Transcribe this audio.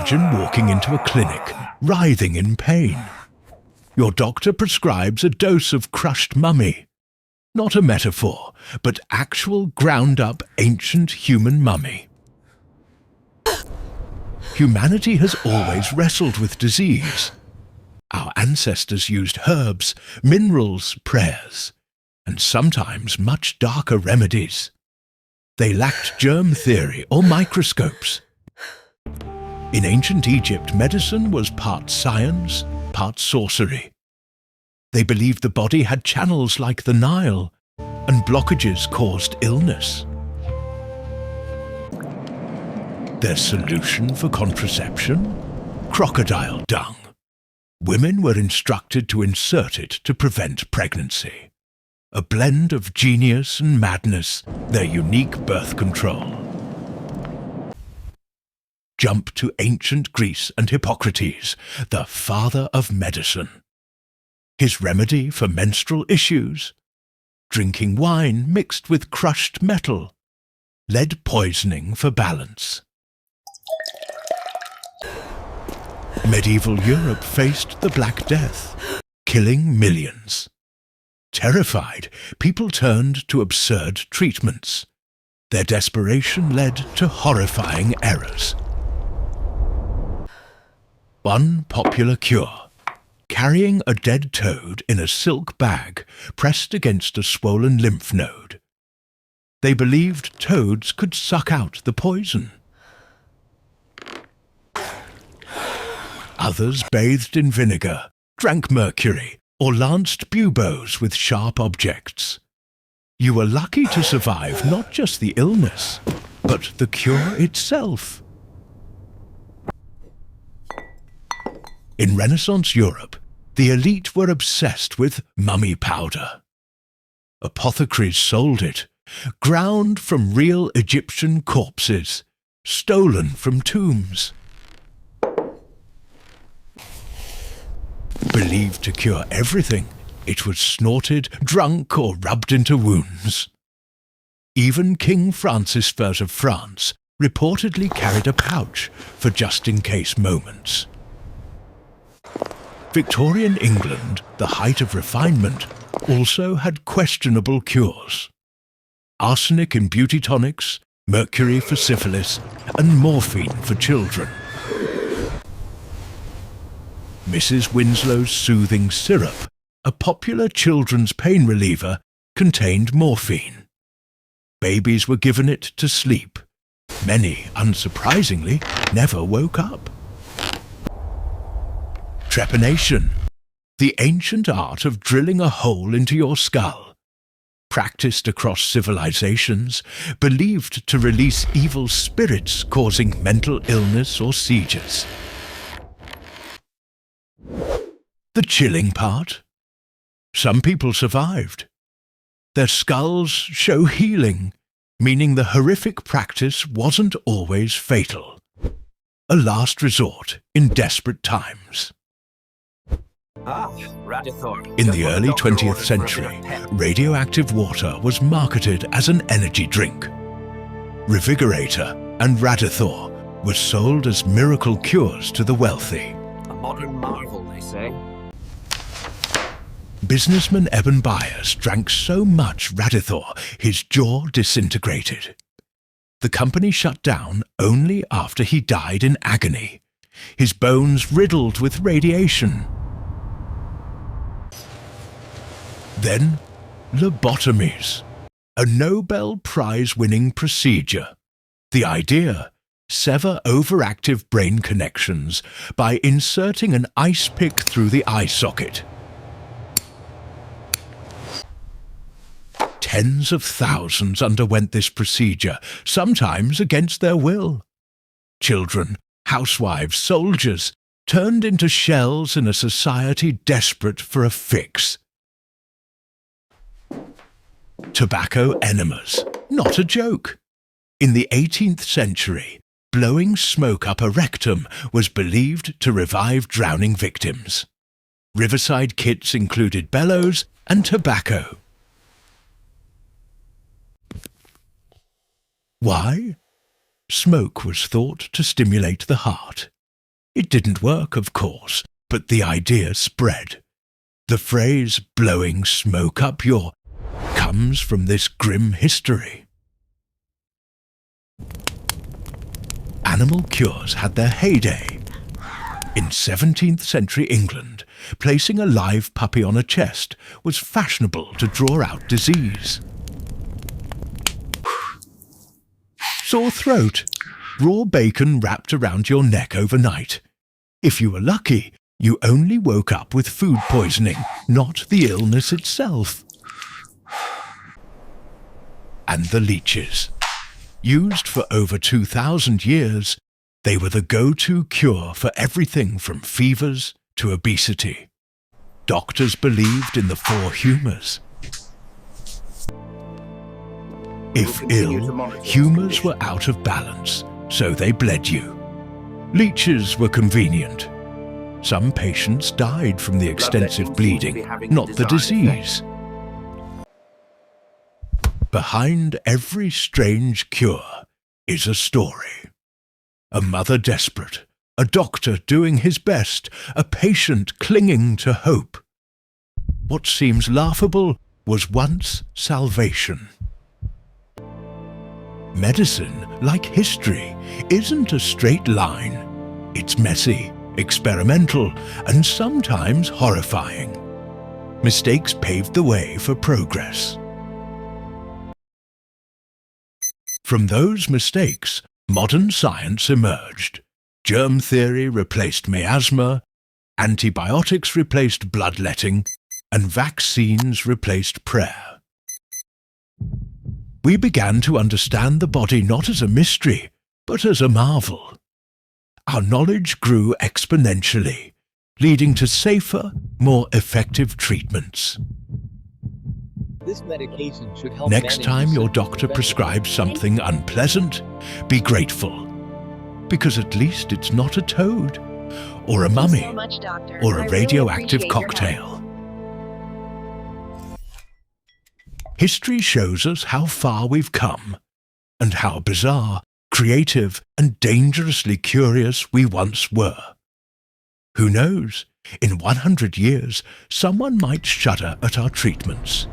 Imagine walking into a clinic, writhing in pain. Your doctor prescribes a dose of crushed mummy. Not a metaphor, but actual ground-up ancient human mummy. Humanity has always wrestled with disease. Our ancestors used herbs, minerals, prayers, and sometimes much darker remedies. They lacked germ theory or microscopes. In ancient Egypt, medicine was part science, part sorcery. They believed the body had channels like the Nile, and blockages caused illness. Their solution for contraception? Crocodile dung. Women were instructed to insert it to prevent pregnancy. A blend of genius and madness, their unique birth control. Jump to ancient Greece and Hippocrates, the father of medicine. His remedy for menstrual issues? Drinking wine mixed with crushed metal. Lead poisoning for balance. Medieval Europe faced the Black Death, killing millions. Terrified, people turned to absurd treatments. Their desperation led to horrifying errors. One popular cure: carrying a dead toad in a silk bag pressed against a swollen lymph node. They believed toads could suck out the poison. Others bathed in vinegar, drank mercury, or lanced buboes with sharp objects. You were lucky to survive not just the illness, but the cure itself. In Renaissance Europe, the elite were obsessed with mummy powder. Apothecaries sold it, ground from real Egyptian corpses, stolen from tombs. Believed to cure everything, it was snorted, drunk, or rubbed into wounds. Even King Francis I of France reportedly carried a pouch for just-in-case moments. Victorian England, the height of refinement, also had questionable cures. Arsenic in beauty tonics, mercury for syphilis, and morphine for children. Mrs. Winslow's soothing syrup, a popular children's pain reliever, contained morphine. Babies were given it to sleep. Many, unsurprisingly, never woke up. Trepanation, the ancient art of drilling a hole into your skull. Practiced across civilizations, believed to release evil spirits causing mental illness or seizures. The chilling part? Some people survived. Their skulls show healing, meaning the horrific practice wasn't always fatal. A last resort in desperate times. In the early 20th century, radioactive water was marketed as an energy drink. Revigorator and Radithor were sold as miracle cures to the wealthy. A modern marvel, they say. Businessman Eben Byers drank so much Radithor his jaw disintegrated. The company shut down only after he died in agony, his bones riddled with radiation. Then, lobotomies, a Nobel Prize-winning procedure. The idea: sever overactive brain connections by inserting an ice pick through the eye socket. Tens of thousands underwent this procedure, sometimes against their will. Children, housewives, soldiers, turned into shells in a society desperate for a fix. Tobacco enemas, not a joke. In the 18th century, blowing smoke up a rectum was believed to revive drowning victims. Riverside kits included bellows and tobacco. Why? Smoke was thought to stimulate the heart. It didn't work, of course, but the idea spread. The phrase blowing smoke up your comes from this grim history. Animal cures had their heyday. In 17th century England, placing a live puppy on a chest was fashionable to draw out disease. Sore throat, raw bacon wrapped around your neck overnight. If you were lucky, you only woke up with food poisoning, not the illness itself. And the leeches. Used for over 2,000 years, they were the go-to cure for everything from fevers to obesity. Doctors believed in the four humours. If ill, humours were out of balance, so they bled you. Leeches were convenient. Some patients died from the extensive bleeding, not the disease. Behind every strange cure is a story. A mother desperate, a doctor doing his best, a patient clinging to hope. What seems laughable was once salvation. Medicine, like history, isn't a straight line. It's messy, experimental, and sometimes horrifying. Mistakes paved the way for progress. From those mistakes, modern science emerged. Germ theory replaced miasma, antibiotics replaced bloodletting, and vaccines replaced prayer. We began to understand the body not as a mystery, but as a marvel. Our knowledge grew exponentially, leading to safer, more effective treatments. This medication should help Next manage time the your symptoms doctor effectively. prescribes something unpleasant, be grateful, because at least it's not a toad, or a mummy, so much, Doctor. or I a really radioactive appreciate your help. cocktail. History shows us how far we've come, and how bizarre, creative, and dangerously curious we once were. Who knows, in 100 years, someone might shudder at our treatments.